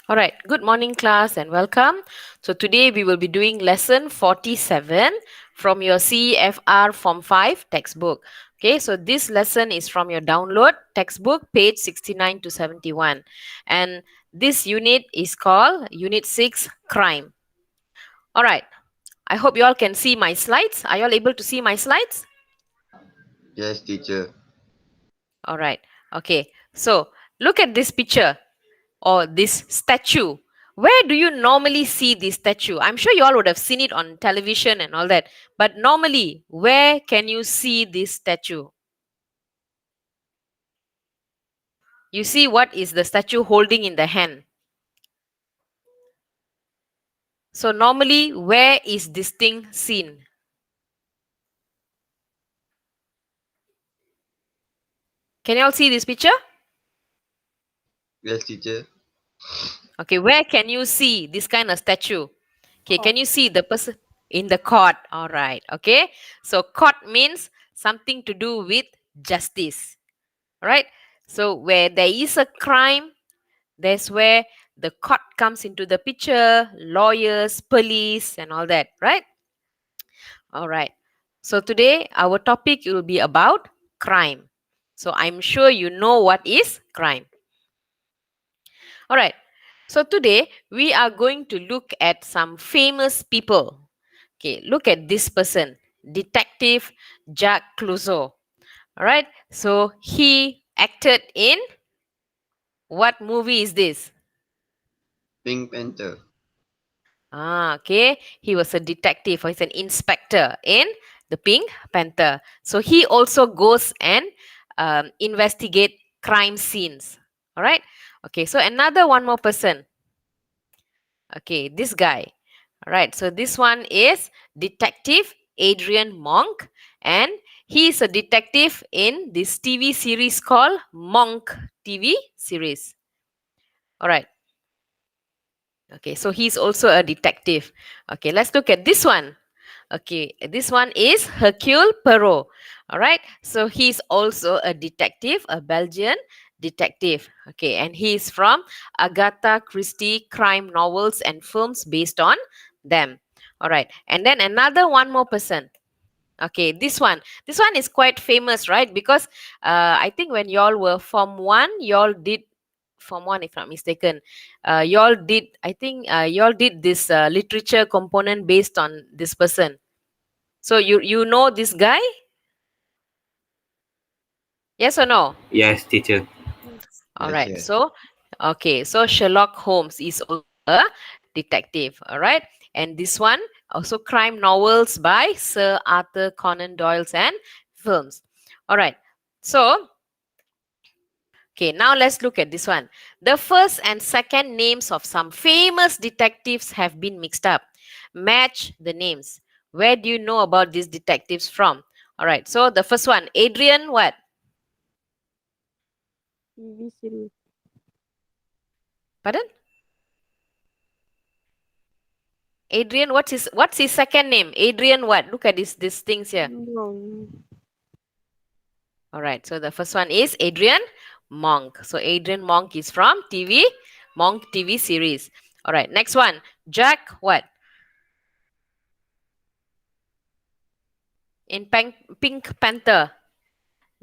All right, good morning, class, and welcome. So, today we will be doing lesson 47 from your CEFR Form 5 textbook. Okay, so this lesson is from your download textbook, page 69 to 71. And this unit is called Unit 6 Crime. All right, I hope you all can see my slides. Are you all able to see my slides? Yes, teacher. All right, okay. So, look at this picture or this statue. Where do you normally see this statue? I'm sure you all would have seen it on television and all that. But normally, where can you see this statue? You see what is the statue holding in the hand. So normally, where is this thing seen? Can you all see this picture? Yes, teacher. Okay, where can you see this kind of statue? Okay, Court. can you see the person in the court? All right, okay. So court means something to do with justice. All right. So where there is a crime, that's where the court comes into the picture, lawyers, police, and all that, right? All right. So today our topic will be about crime. So I'm sure you know what is crime. All right. So today we are going to look at some famous people. Okay, look at this person, Detective Jack Cluso. All right. So he acted in what movie is this? Pink Panther. Okay. He was a detective or he's an inspector in the Pink Panther. So he also goes and investigate crime scenes. All right. Okay. So another one more person. Okay. This guy. All right. So this one is Detective Adrian Monk. And he is a detective in this TV series called Monk TV series. All right. Okay, so he's also a detective. Okay, let's look at this one. Okay, this one is Hercule Poirot. All right, so he's also a detective, a Belgian detective. Okay, and he's from Agatha Christie crime novels and films based on them. All right, and then another one more person. Okay, this one is quite famous, right? Because I think when y'all were Form 1, y'all did Form 1 if not mistaken. Y'all did, I think y'all did this literature component based on this person. So you know this guy? Yes or no? Yes, teacher. Yes. All Yes, right. yes. So okay, so Sherlock Holmes is also a detective. All right. And this one also crime novels by Sir Arthur Conan Doyle's and films. All right. So okay, now let's look at this one. The first and second names of some famous detectives have been mixed up. Match the names. Where do you know about these detectives from? All right. So the first one, Adrian what? TV series. Pardon? Adrian, what's his second name? Adrian what? Look at these things here. No. All right. So the first one is Adrian Monk. So Adrian Monk is from Monk TV series. All right. Next one, Jack what? In Pink Panther.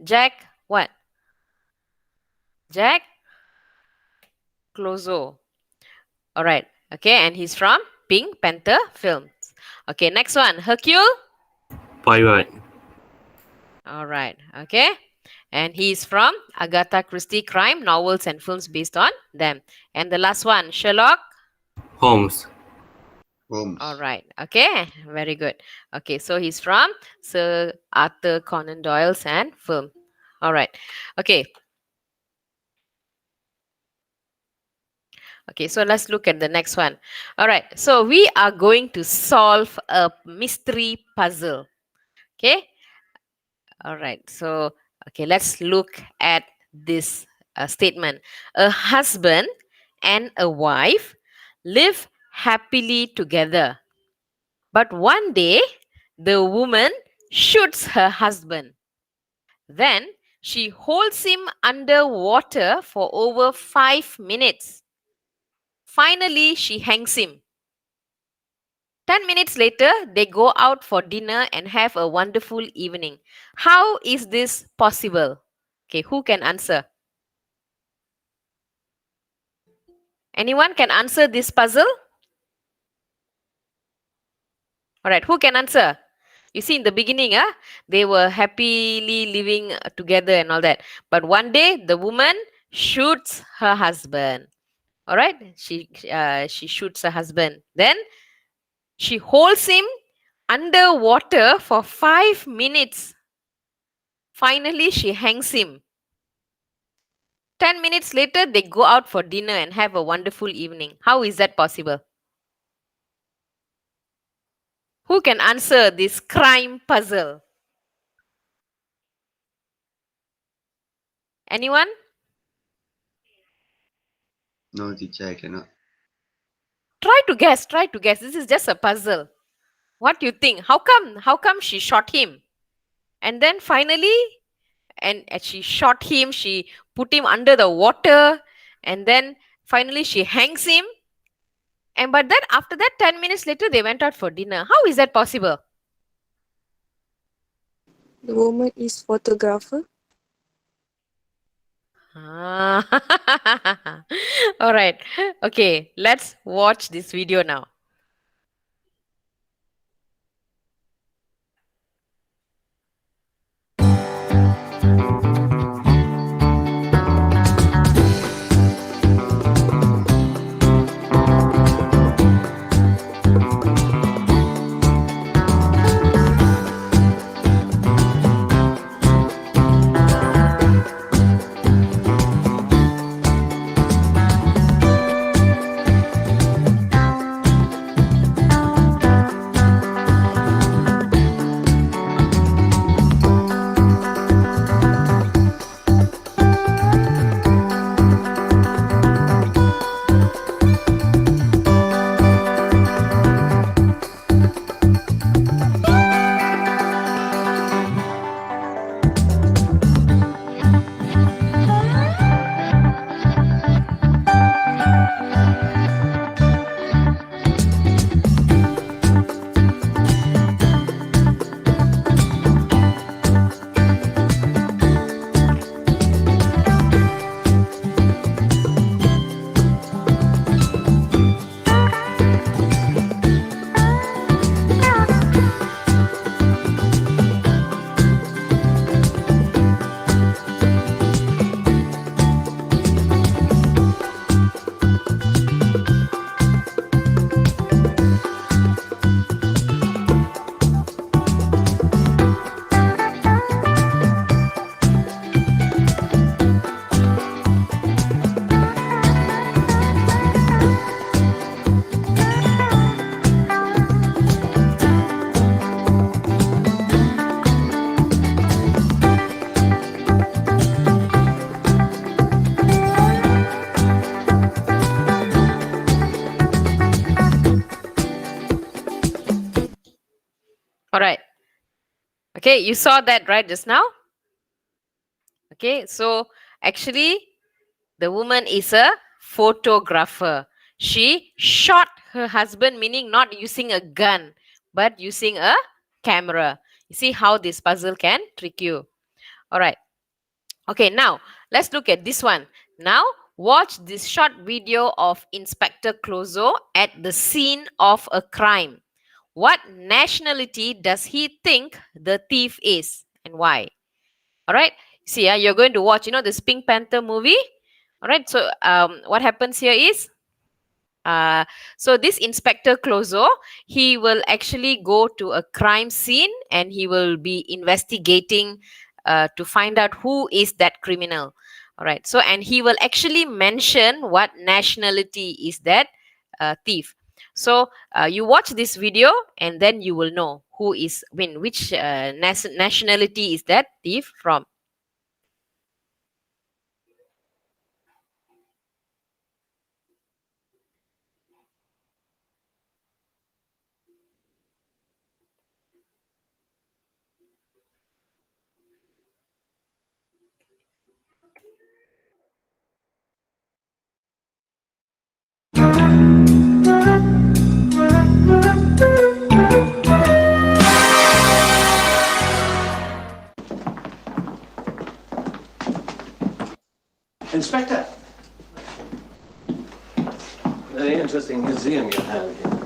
Jack what? Jack Cluso. All right. Okay. And he's from Pink Panther films. Okay. Next one, Hercule. Pirate. All right. Okay. And he's from Agatha Christie crime novels and films based on them. And the last one, Sherlock. Holmes. All Holmes. right. Okay. Very good. Okay. So he's from Sir Arthur Conan Doyle's and film. All right. Okay. Okay. So let's look at the next one. All right. So we are going to solve a mystery puzzle. Okay. All right. So, okay, let's look at this statement. A husband and a wife live happily together. But one day, the woman shoots her husband. Then she holds him under water for over 5 minutes. Finally, she hangs him. 10 minutes later, they go out for dinner and have a wonderful evening. How is this possible? Okay, who can answer? Anyone can answer this puzzle? All right, who can answer? You see, in the beginning, they were happily living together and all that. But one day, the woman shoots her husband. All right, she shoots her husband. Then she holds him underwater for 5 minutes. Finally, she hangs him. 10 minutes later, they go out for dinner and have a wonderful evening. How is that possible? Who can answer this crime puzzle? Anyone? No, teacher, I cannot. Try to guess. Try to guess. This is just a puzzle. What do you think? How come? How come she shot him? And then finally, and as she shot him, she put him under the water, and then finally she hangs him. And but then after that, 10 minutes later, they went out for dinner. How is that possible? The woman is photographer. Ah. All right. Okay, let's watch this video now. All right. Okay, you saw that right just now? Okay, so actually, the woman is a photographer. She shot her husband, meaning not using a gun, but using a camera. You see how this puzzle can trick you. All right. Okay, now let's look at this one. Now, watch this short video of Inspector Cluso at the scene of a crime. What nationality does he think the thief is and why? All right. See, you're going to watch, this Pink Panther movie. All right. So, what happens here is, so this Inspector Cluso, he will actually go to a crime scene and he will be investigating to find out who is that criminal. All right. So, and he will actually mention what nationality is that thief. So, you watch this video and then you will know who is which nationality is that thief from. Inspector! Very interesting museum you have here.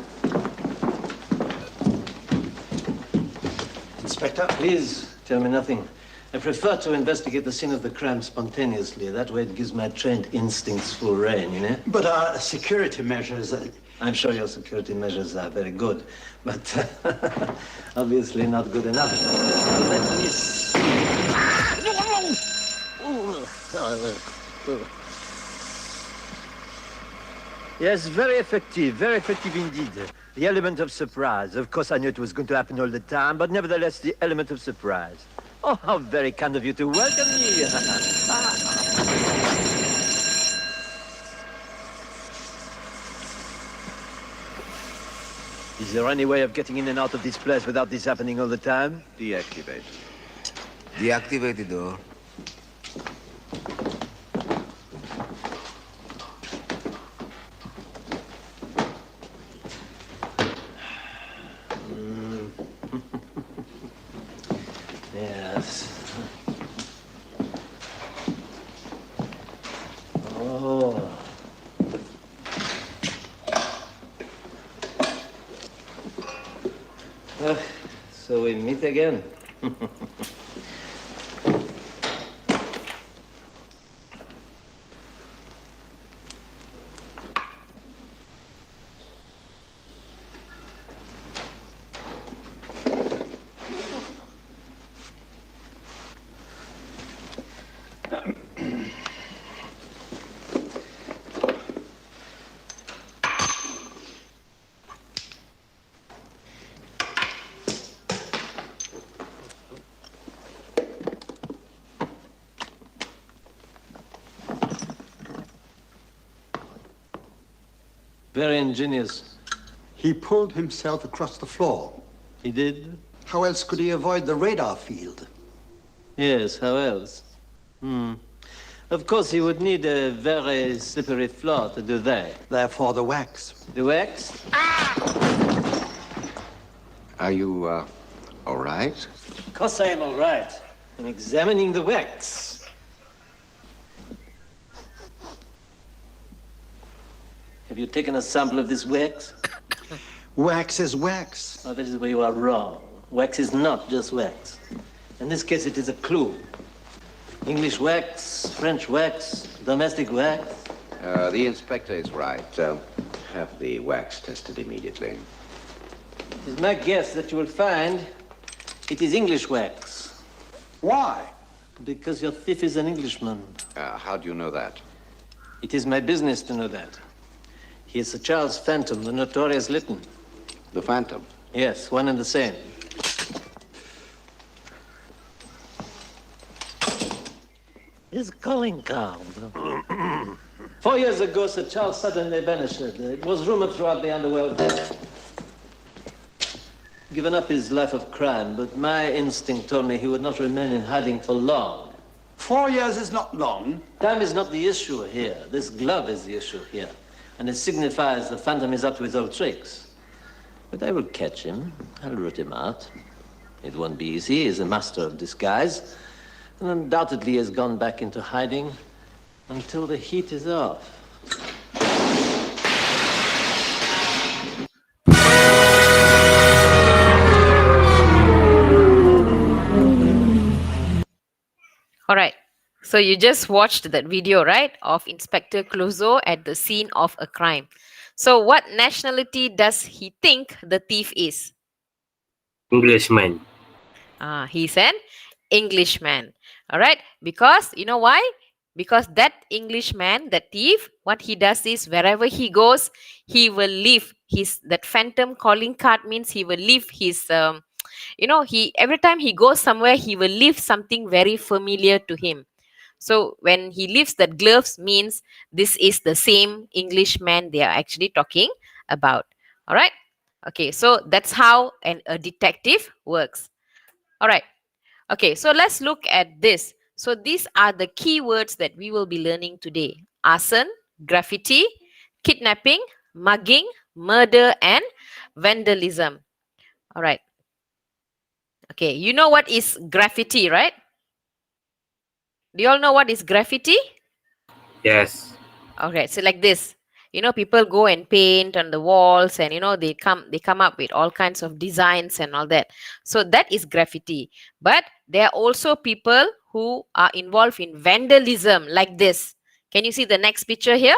Inspector? Please tell me nothing. I prefer to investigate the scene of the crime spontaneously. That way it gives my trained instincts full rein, you know? But our security measures... I'm sure your security measures are very good, but obviously not good enough. Now let me see. Yes, very effective indeed. The element of surprise. Of course, I knew it was going to happen all the time, but nevertheless, the element of surprise. Oh, how very kind of you to welcome me. Is there any way of getting in and out of this place without this happening all the time? Deactivate. Deactivate the door. Yes. Oh. So we meet again. Very ingenious. He pulled himself across the floor. He did? How else could he avoid the radar field? Yes, how else? Of course, he would need a very slippery floor to do that. Therefore, the wax. The wax? Are you, all right? Of course I am all right. I'm examining the wax. Have you taken a sample of this wax? Wax is wax. Oh, that is where you are wrong. Wax is not just wax. In this case, it is a clue. English wax, French wax, domestic wax. The inspector is right. Have the wax tested immediately. It is my guess that you will find it is English wax. Why? Because your thief is an Englishman. How do you know that? It is my business to know that. He is Sir Charles Phantom, the notorious Lytton. The Phantom? Yes, one and the same. His calling card. 4 years ago, Sir Charles suddenly vanished. It was rumored throughout the underworld that given up his life of crime, but my instinct told me he would not remain in hiding for long. 4 years is not long. Time is not the issue here. This glove is the issue here. And it signifies the Phantom is up to his old tricks. But I will catch him. I'll root him out. It won't be easy. He's a master of disguise. And undoubtedly has gone back into hiding until the heat is off. All right. So you just watched that video, right, of Inspector Cluso at the scene of a crime. So what nationality does he think the thief is? Englishman. He's an Englishman. All right. Because you know why? Because that Englishman, that thief, what he does is wherever he goes, he will leave that phantom calling card means he will leave his he every time he goes somewhere he will leave something very familiar to him. So when he leaves that gloves means this is the same Englishman they are actually talking about. All right. Okay. So that's how a detective works. All right. Okay. So let's look at this. So these are the keywords that we will be learning today. Arson, graffiti, kidnapping, mugging, murder, and vandalism. All right. Okay. You know what is graffiti, right? Do you all know what is graffiti? Yes. Okay, so like this, people go and paint on the walls, and they come up with all kinds of designs and all that. So that is graffiti. But there are also people who are involved in vandalism, like this. Can you see the next picture here?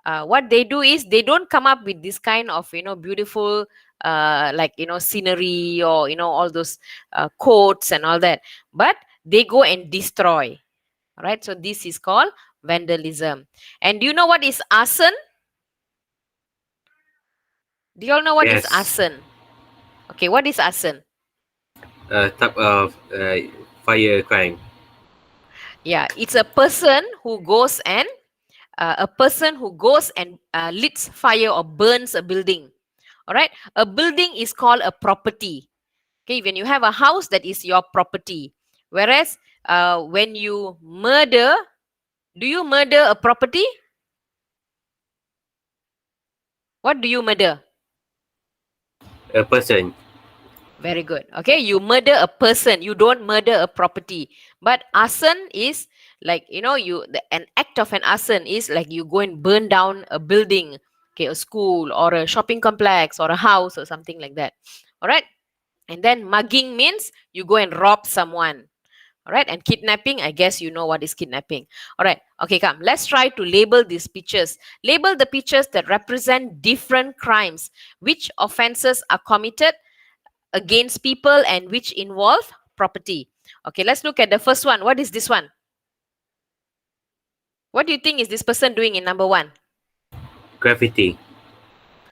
What they do is they don't come up with this kind of beautiful like scenery, or all those quotes and all that, but they go and destroy. All right, so this is called vandalism. And do you know what is arson? Do you all know what is Yes. arson? Okay, what is arson? Type of fire crime. Yeah, it's a person who goes and lights fire or burns a building. All right, a building is called a property. Okay, when you have a house, that is your property. Whereas when you murder, do you murder a property? What do you murder? A person. Very good. Okay, you murder a person, you don't murder a property. But arson is like, an act of an arson is like you go and burn down a building, okay, a school or a shopping complex or a house or something like that. All right. And then mugging means you go and rob someone. All right. And kidnapping, I guess you know what is kidnapping. All right. Okay, come. Let's try to label these pictures. Label the pictures that represent different crimes. Which offenses are committed against people and which involve property. Okay, let's look at the first one. What is this one? What do you think is this person doing in number one? Graffiti.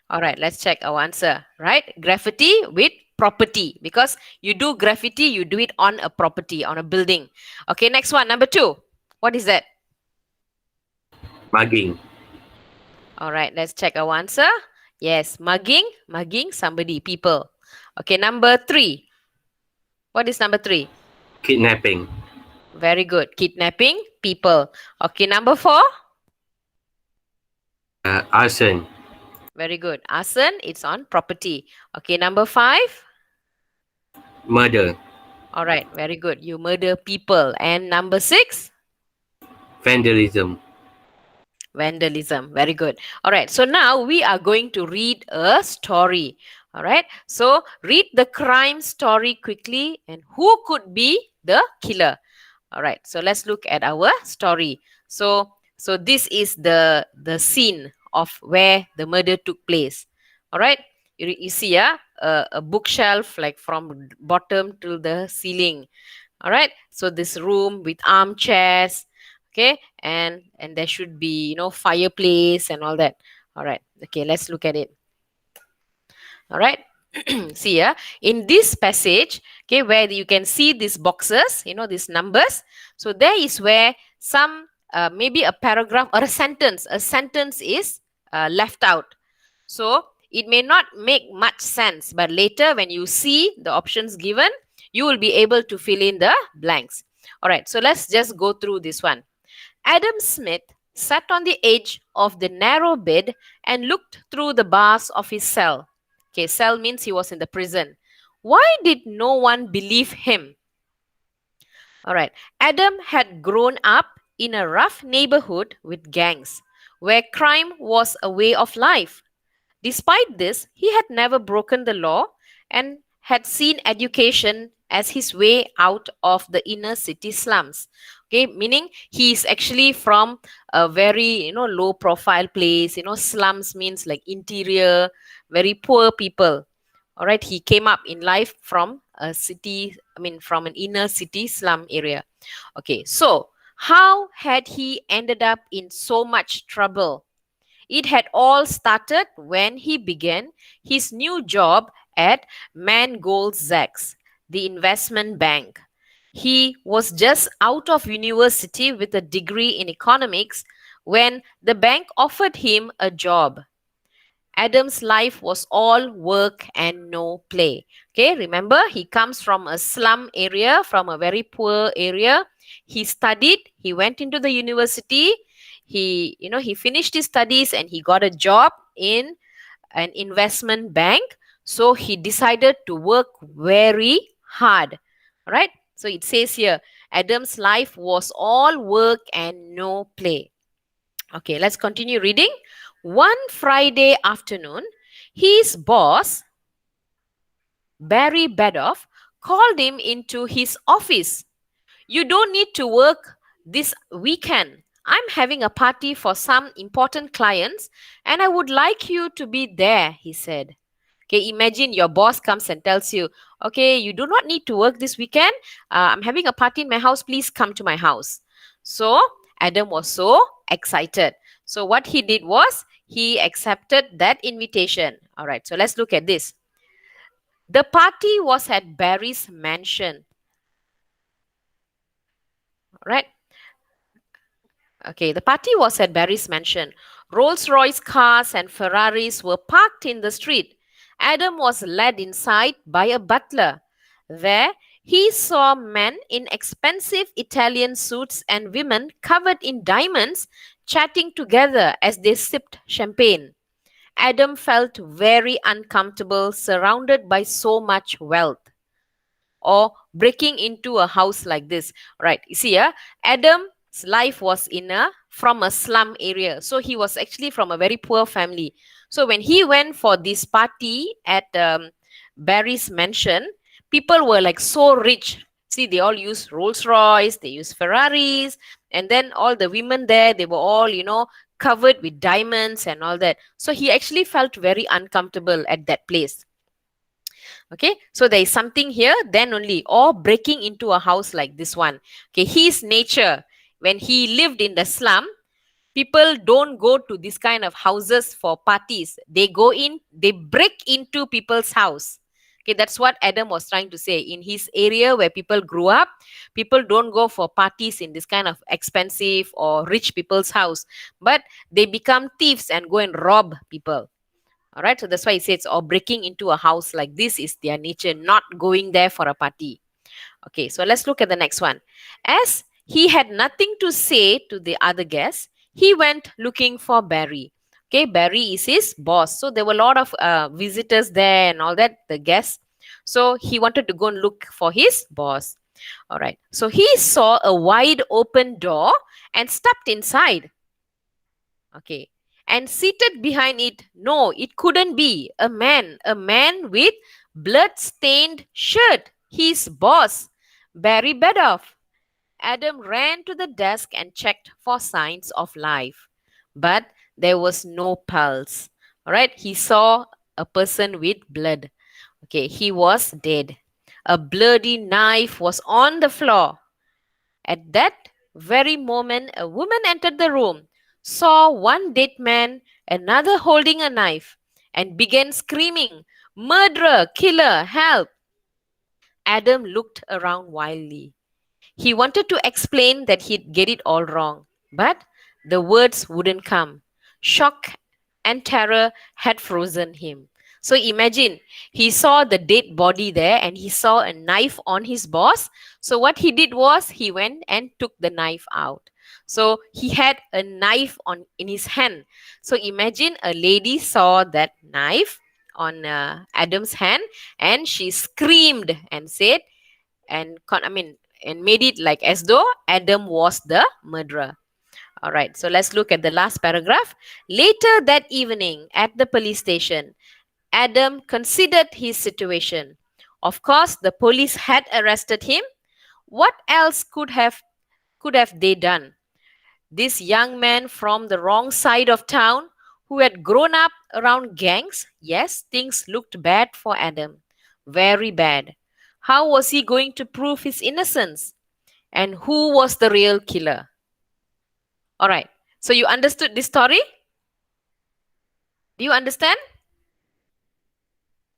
All right, let's check our answer. Right? Graffiti with property. Because you do graffiti, you do it on a property, on a building. Okay, next one, number two. What is that? Mugging. All right, let's check our answer. Yes, mugging somebody, people. Okay, number three. What is number three? Kidnapping. Very good. Kidnapping people. Okay, number four. Arson. Very good. Arson, it's on property. Okay, number five. Murder. All right, very good. You murder people. And number six. Vandalism. Vandalism. Very good. All right, so now we are going to read a story. All right, so read the crime story quickly and who could be the killer. All right, so let's look at our story. So this is the scene of where the murder took place. All right, you see a bookshelf like from bottom to the ceiling. All right, so this room with armchairs, okay, and there should be fireplace and all that. All right, okay, let's look at it. All right. See, in this passage, okay, where you can see these boxes, these numbers. So there is where some maybe a paragraph or a sentence is left out. So it may not make much sense, but later when you see the options given, you will be able to fill in the blanks. All right, so let's just go through this one. Adam Smith sat on the edge of the narrow bed and looked through the bars of his cell. Okay, cell means he was in the prison. Why did no one believe him? All right. Adam had grown up in a rough neighborhood with gangs, where crime was a way of life. Despite this, he had never broken the law and had seen education as his way out of the inner city slums. Okay, meaning he is actually from a very low profile place. Slums means like interior, very poor people. All right, he came up in life from a city, from an inner city slum area. Okay, so how had he ended up in so much trouble? It had all started when he began his new job at Mangold Sachs, the investment bank. He was just out of university with a degree in economics when the bank offered him a job. Adam's life was all work and no play. Okay, remember he comes from a slum area, from a very poor area. He studied, he went into the university, he finished his studies and he got a job in an investment bank. So he decided to work very hard. All right? So it says here, Adam's life was all work and no play. Okay, let's continue reading. One Friday afternoon, his boss, Barry Bedoff, called him into his office. You don't need to work this weekend. I'm having a party for some important clients and I would like you to be there, he said. Okay, imagine your boss comes and tells you, okay, you do not need to work this weekend. I'm having a party in my house. Please come to my house. So Adam was so excited. So what he did was he accepted that invitation. All right, so let's look at this. The party was at Barry's mansion. All right. Okay, the party was at Barry's mansion. Rolls-Royce cars and Ferraris were parked in the street. Adam was led inside by a butler. There, he saw men in expensive Italian suits and women covered in diamonds chatting together as they sipped champagne. Adam felt very uncomfortable surrounded by so much wealth or breaking into a house like this. Right, you see, Adam's life was from a slum area, so he was actually from a very poor family. So when he went for this party at Barry's mansion, people were like so rich. See, they all use Rolls Royce, they use Ferraris, and then all the women there, they were all, covered with diamonds and all that. So he actually felt very uncomfortable at that place. Okay, so there is something here, then only, or breaking into a house like this one. Okay, his nature, when he lived in the slum, people don't go to this kind of houses for parties. They go in, they break into people's house. Okay, that's what Adam was trying to say. In his area where people grew up, people don't go for parties in this kind of expensive or rich people's house, but they become thieves and go and rob people. All right, so that's why he says, or breaking into a house like this is their nature, not going there for a party. Okay, so let's look at the next one. As he had nothing to say to the other guests, he went looking for Barry. Okay, Barry is his boss. So there were a lot of visitors there and all that, the guests. So he wanted to go and look for his boss. All right, so he saw a wide open door and stepped inside. Okay. And seated behind it, no, it couldn't be a man with blood-stained shirt, his boss, Barry Bedoff. Adam ran to the desk and checked for signs of life, but there was no pulse. All right, he saw a person with blood. Okay, he was dead. A bloody knife was on the floor. At that very moment, a woman entered the room, saw one dead man, another holding a knife, and began screaming, "Murderer! Killer! Help!" Adam looked around wildly. He wanted to explain that he'd get it all wrong, but the words wouldn't come. Shock and terror had frozen him. So imagine, he saw the dead body there and he saw a knife on his boss. So what he did was he went and took the knife out. So he had a knife in his hand. So imagine a lady saw that knife on Adam's hand and she screamed and said, and made it like as though Adam was the murderer. All right, so let's look at the last paragraph. Later that evening at the police station, Adam considered his situation. Of course, the police had arrested him. What else could have they done? This young man from the wrong side of town who had grown up around gangs, yes, things looked bad for Adam. Very bad. How was he going to prove his innocence? And who was the real killer? All right. So you understood this story? Do you understand?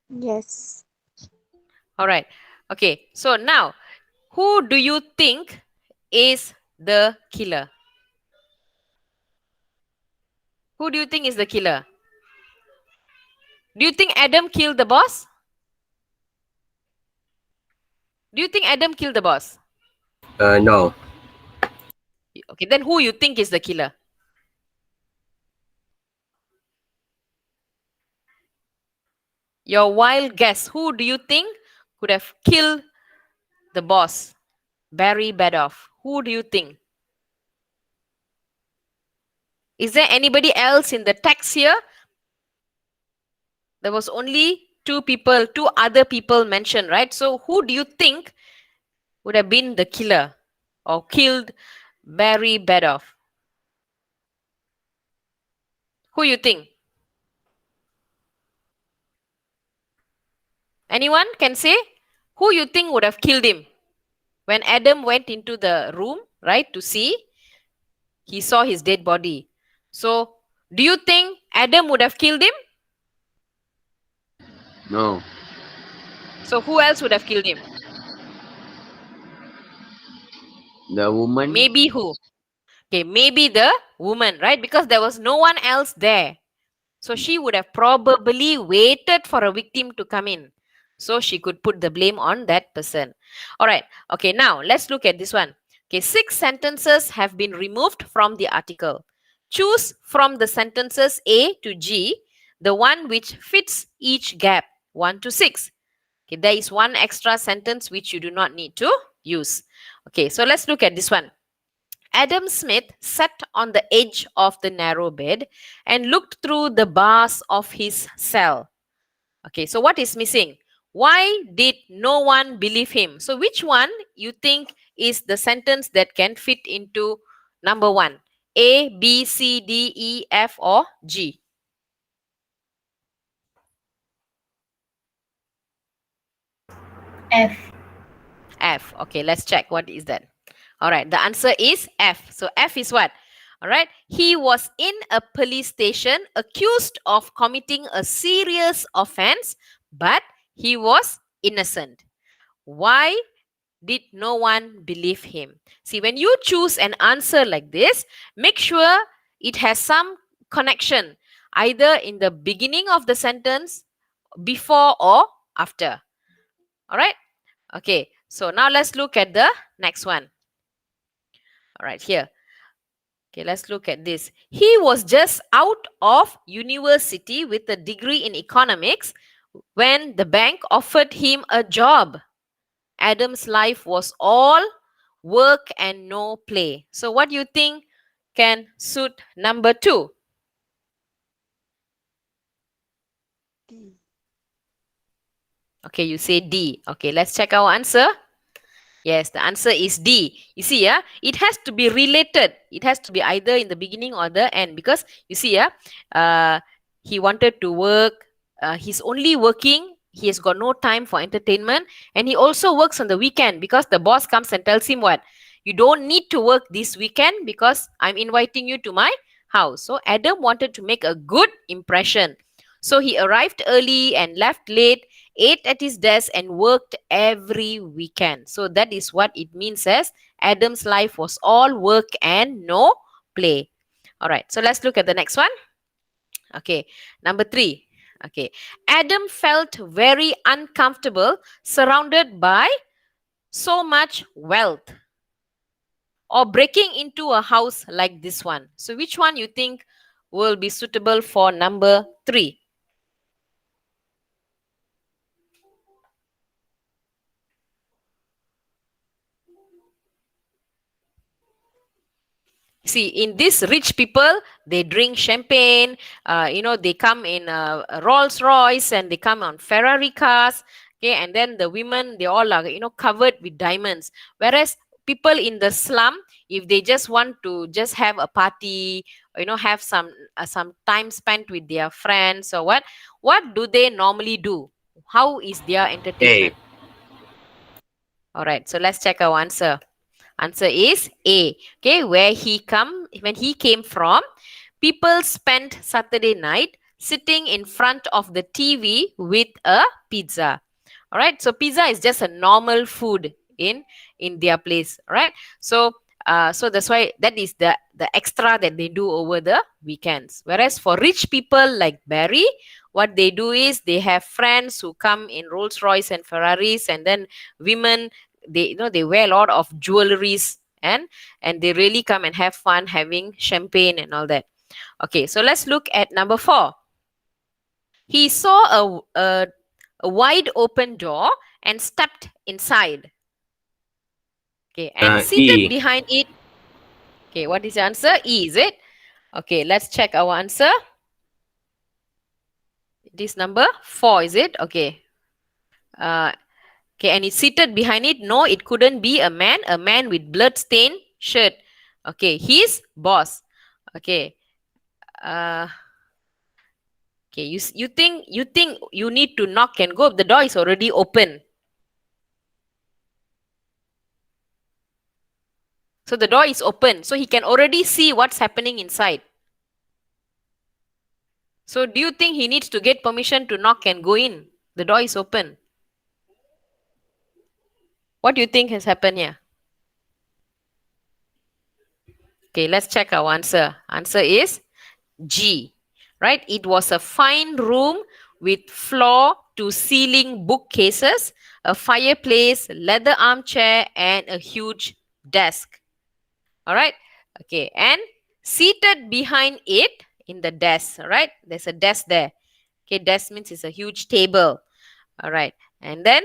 Yes. All right. Okay. So now, who do you think is the killer? Who do you think is the killer? Do you think Adam killed the boss? Do you think Adam killed the boss? No. Okay, then who you think is the killer? Your wild guess. Who do you think could have killed the boss, Barry Bedoff? Who do you think? Is there anybody else in the text here? There was only two other people mentioned, right? So who do you think would have been the killer or killed Barry Bedoff? Who you think? Anyone can say? Who you think would have killed him? When Adam went into the room, right, to see, he saw his dead body. So, do you think Adam would have killed him? No. So, who else would have killed him? The woman. Maybe who? Okay, maybe the woman, right? Because there was no one else there. So, she would have probably waited for a victim to come in. So, she could put the blame on that person. All right. Okay, now let's look at this one. Okay, 6 sentences have been removed from the article. Choose from the sentences A to G the one which fits each gap, 1 to 6. Okay, there is one extra sentence which you do not need to use. Okay, so let's look at this one. Adam Smith sat on the edge of the narrow bed and looked through the bars of his cell. Okay, so what is missing? Why did no one believe him? So which one you think is the sentence that can fit into number 1? A, B, C, D, E, F or G? F. F. Okay, let's check. What is that? All right, the answer is F. So F is what? All right, he was in a police station accused of committing a serious offense, but he was innocent. Why did no one believe him? See, when you choose an answer like this, make sure it has some connection, either in the beginning of the sentence, before or after. All right. Okay, so now let's look at the next one. All right, here. Okay, let's look at this. He was just out of university with a degree in economics when the bank offered him a job. Adam's life was all work and no play. So what do you think can suit number 2? D. Okay, you say D. Okay, let's check our answer. Yes, the answer is D. You see, yeah, it has to be related. It has to be either in the beginning or the end, because you see, yeah, he wanted to work. He's only working. He has got no time for entertainment, and he also works on the weekend because the boss comes and tells him what, you don't need to work this weekend because I'm inviting you to my house. So Adam wanted to make a good impression. So he arrived early and left late, ate at his desk and worked every weekend. So that is what it means as Adam's life was all work and no play. All right, so let's look at the next one. Okay, number 3. Okay, Adam felt very uncomfortable surrounded by so much wealth or breaking into a house like this one. So which one you think will be suitable for number 3? See, in these rich people, they drink champagne, they come in Rolls Royce and they come on Ferrari cars. Okay, and then the women, they all are, covered with diamonds. Whereas people in the slum, if they just want to just have a party, have some time spent with their friends or what do they normally do? How is their entertainment? All right, so let's check our answer. Answer is A. Okay, when he came from, people spent Saturday night sitting in front of the TV with a pizza. All right, so pizza is just a normal food in their place. All right, so that's why that is the extra that they do over the weekends. Whereas for rich people like Barry, what they do is they have friends who come in Rolls Royce and Ferraris, and then women, they wear a lot of jewelries, and they really come and have fun having champagne and all that. Okay, so let's look at number 4. He saw a wide open door and stepped inside. Okay, and seated E. behind it. Okay, what is the answer? E, is it? Okay, let's check our answer. This number 4, is it? Okay. Okay, and it's seated behind it. No, it couldn't be a man. A man with blood-stained shirt. Okay, his boss. Okay. Uh, okay, you think you need to knock and go. The door is already open. So the door is open. So he can already see what's happening inside. So do you think he needs to get permission to knock and go in? The door is open. What do you think has happened here? Okay, let's check our answer. Answer is G. Right? It was a fine room with floor to ceiling bookcases, a fireplace, leather armchair, and a huge desk. All right. Okay. And seated behind it in the desk. All right. There's a desk there. Okay. Desk means it's a huge table. All right. And then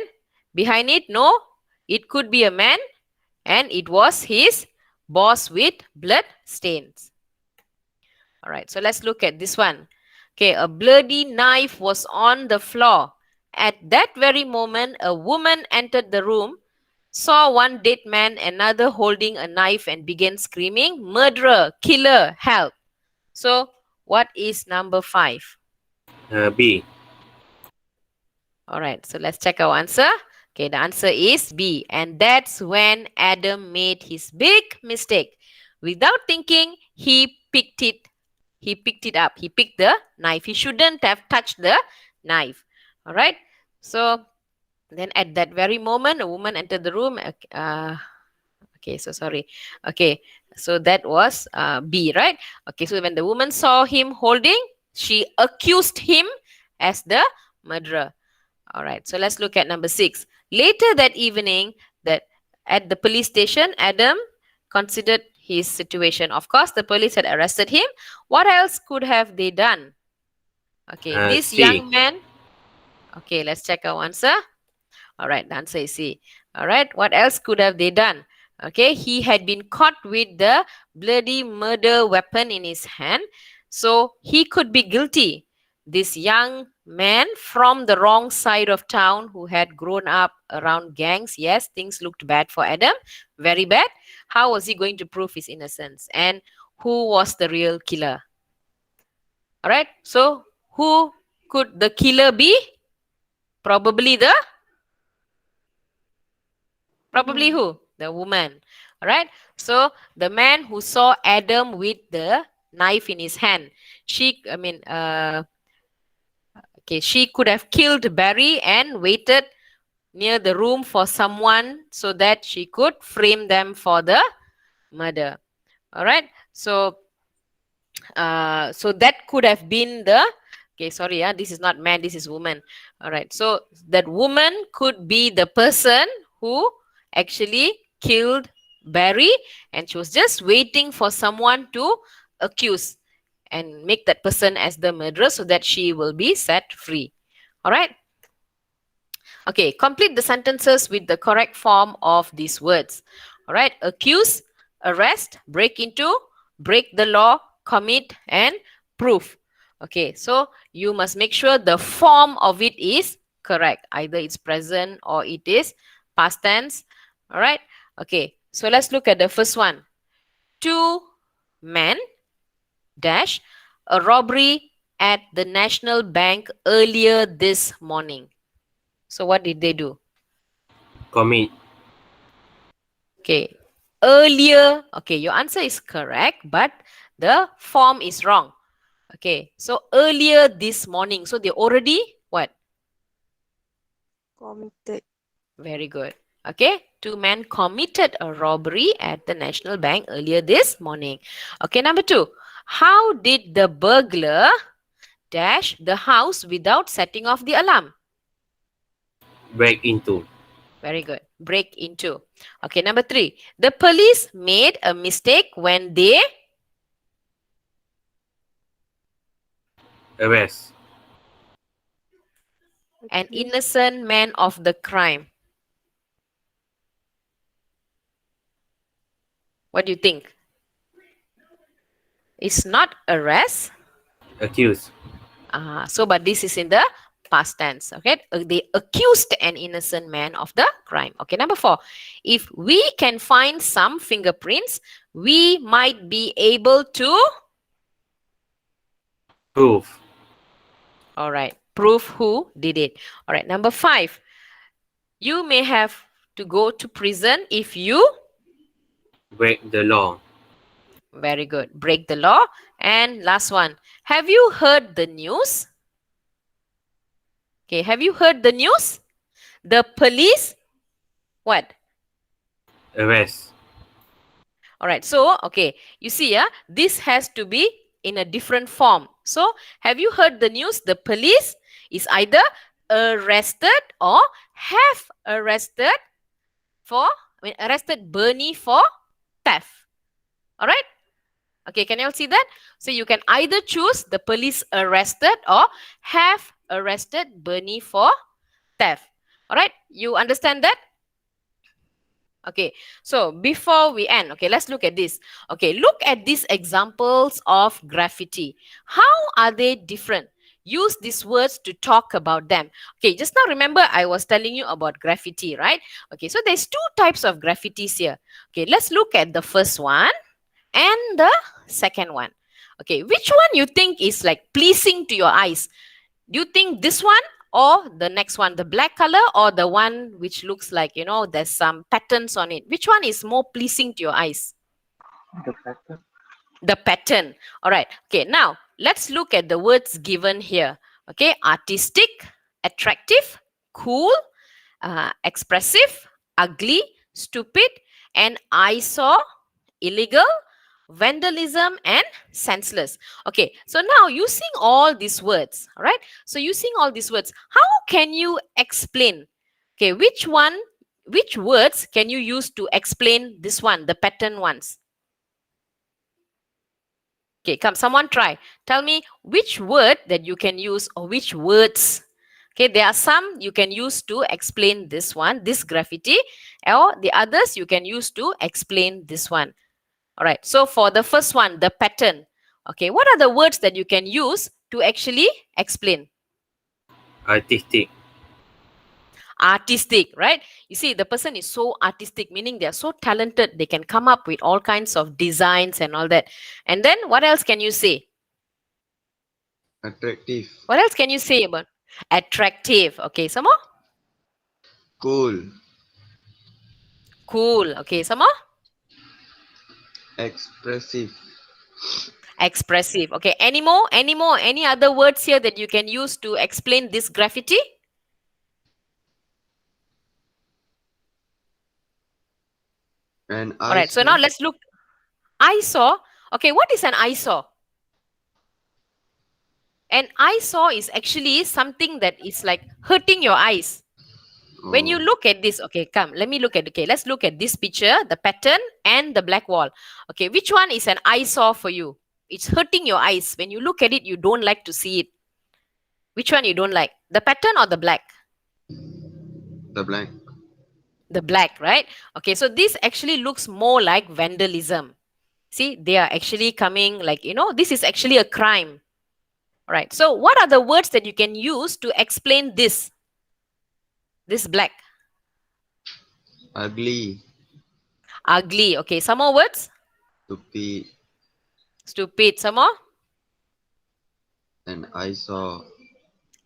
behind it, no, it could be a man, and it was his boss with blood stains. All right. So let's look at this one. Okay. A bloody knife was on the floor. At that very moment, a woman entered the room, saw one dead man, another holding a knife, and began screaming, "Murderer, killer, help." So, what is number 5? B. All right, so let's check our answer. Okay, the answer is B. And that's when Adam made his big mistake. Without thinking, he picked it up. He picked the knife. He shouldn't have touched the knife. All right, so then at that very moment, a woman entered the room. Okay, so sorry. Okay, so that was B, right? Okay, so when the woman saw him holding, she accused him as the murderer. All right, so let's look at number 6. Later that evening, that at the police station, Adam considered his situation. Of course, the police had arrested him. What else could have they done? Okay, this C. young man. Okay, let's check our answer. All right, the answer is C. All right, what else could have they done? Okay, he had been caught with the bloody murder weapon in his hand, so he could be guilty. This young man from the wrong side of town who had grown up around gangs, yes, things looked bad for Adam, very bad. How was he going to prove his innocence? And who was the real killer? All right, so who could the killer be? Probably who? The woman. All right. So the man who saw Adam with the knife in his hand, she could have killed Barry and waited near the room for someone so that she could frame them for the murder. All right. So that could have been the. Okay, sorry, this is not man, this is woman. All right, so that woman could be the person who actually killed Barry, and she was just waiting for someone to accuse and make that person as the murderer so that she will be set free. All right. Okay, complete the sentences with the correct form of these words. All right, accuse, arrest, break into, break the law, commit, and prove. Okay, so you must make sure the form of it is correct. Either it's present or it is past tense. All right, okay, so let's look at the first one. 2 men dash a robbery at the National Bank earlier this morning. So what did they do? Commit. Okay. Earlier. Okay, your answer is correct, but the form is wrong. Okay. So earlier this morning. So they already what? Committed. Very good. Okay. 2 men committed a robbery at the National Bank earlier this morning. Okay, number 2. How did the burglar dash the house without setting off the alarm? Break into. Very good. Break into. Okay, number 3. The police made a mistake when they Arrest. an innocent man of the crime. What do you think? It's not arrest. Accuse. But this is in the past tense. Okay, they accused an innocent man of the crime. Okay, number 4. If we can find some fingerprints, we might be able to. Prove. All right, prove who did it. All right, number 5. You may have to go to prison if you. Break the law. Very good. Break the law. And last one. Have you heard the news? Okay, have you heard the news? The police. What? Arrest. All right. So, okay. You see, this has to be in a different form. So, have you heard the news? The police is either arrested or have arrested arrested Bernie for theft. All right. Okay, can you all see that? So you can either choose the police arrested or have arrested Bernie for theft. All right, you understand that? Okay, so before we end, okay, let's look at this. Okay, look at these examples of graffiti. How are they different? Use these words to talk about them. Okay, just now remember I was telling you about graffiti, right? Okay, so there's 2 types of graffitis here. Okay, let's look at the first one and the second one. Okay, which one you think is like pleasing to your eyes? Do you think this one or the next one, the black color, or the one which looks like, there's some patterns on it? Which one is more pleasing to your eyes? The pattern. The pattern. All right. Okay, now let's look at the words given here. Okay, artistic, attractive, cool, expressive, ugly, stupid, and eyesore, illegal, vandalism, and senseless. Okay, so now using all these words, all right? So using all these words, how can you explain? Okay, which words can you use to explain this one, the pattern ones? Okay, come, someone try. Tell me which word that you can use or which words. Okay, there are some you can use to explain this one, this graffiti, or the others you can use to explain this one. All right, so for the first one, the pattern. Okay, what are the words that you can use to actually explain? Artistic. Artistic, right? You see, the person is so artistic, meaning they are so talented, they can come up with all kinds of designs and all that. And then what else can you say? Attractive. What else can you say about attractive? Okay, some more? Cool. Cool. Okay, some more? Expressive. Expressive. Okay, any more? Any other words here that you can use to explain this graffiti? And All right, so now let's look. Eyesore. Okay, what is an eyesore? An eyesore is actually something that is like hurting your eyes. When you look at this, okay, come, let me look at, okay, let's look at this picture, the pattern and the black wall. Okay, which one is an eyesore for you? It's hurting your eyes. When you look at it, you don't like to see it. Which one you don't like? The pattern or the black? the black. The black, right? Okay, so this actually looks more like vandalism. See, they are actually coming like, this is actually a crime. All right, so what are the words that you can use to explain this? This black. Ugly. Ugly. Okay, some more words? Stupid. Stupid. Some more? And I saw.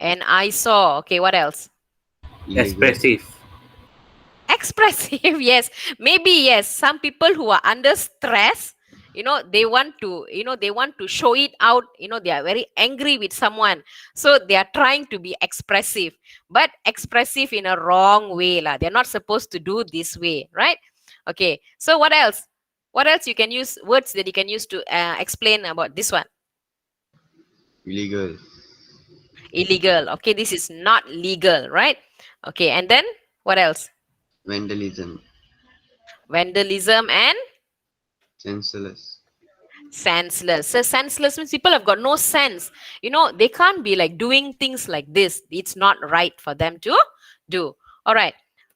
And I saw. Okay, what else? Illegal. Expressive. Expressive. Yes, maybe yes. Some people who are under stress, they want to show it out. They are very angry with someone, so they are trying to be expressive, but expressive in a wrong way lah. They're not supposed to do this way, right? Okay, so what else you can use, words that you can use to explain about this one? Illegal. Illegal. Okay, this is not legal, right? Okay, and then what else? Vandalism. Vandalism and Senseless. senseless. So senseless means people have got no sense. They can't be like doing things like this. It's not right for them to do. All right.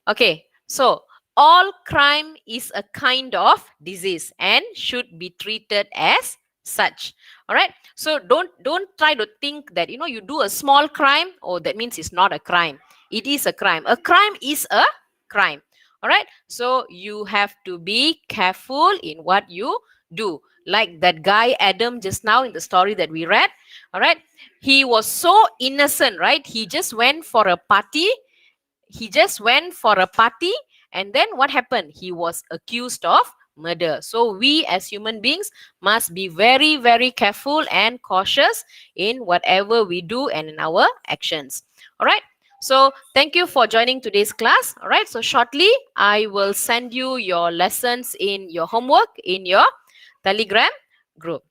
Okay. So all crime is a kind of disease and should be treated as such. All right, so don't try to think that you do a small crime, oh, that means it's not a crime. It is a crime. A crime is a crime. All right, so you have to be careful in what you do. Like that guy Adam just now in the story that we read. All right, he was so innocent, right? He just went for a party. And then what happened? He was accused of murder. So we as human beings must be very, very careful and cautious in whatever we do and in our actions. All right, so thank you for joining today's class. All right, so shortly I will send you your lessons in your homework in your Telegram group.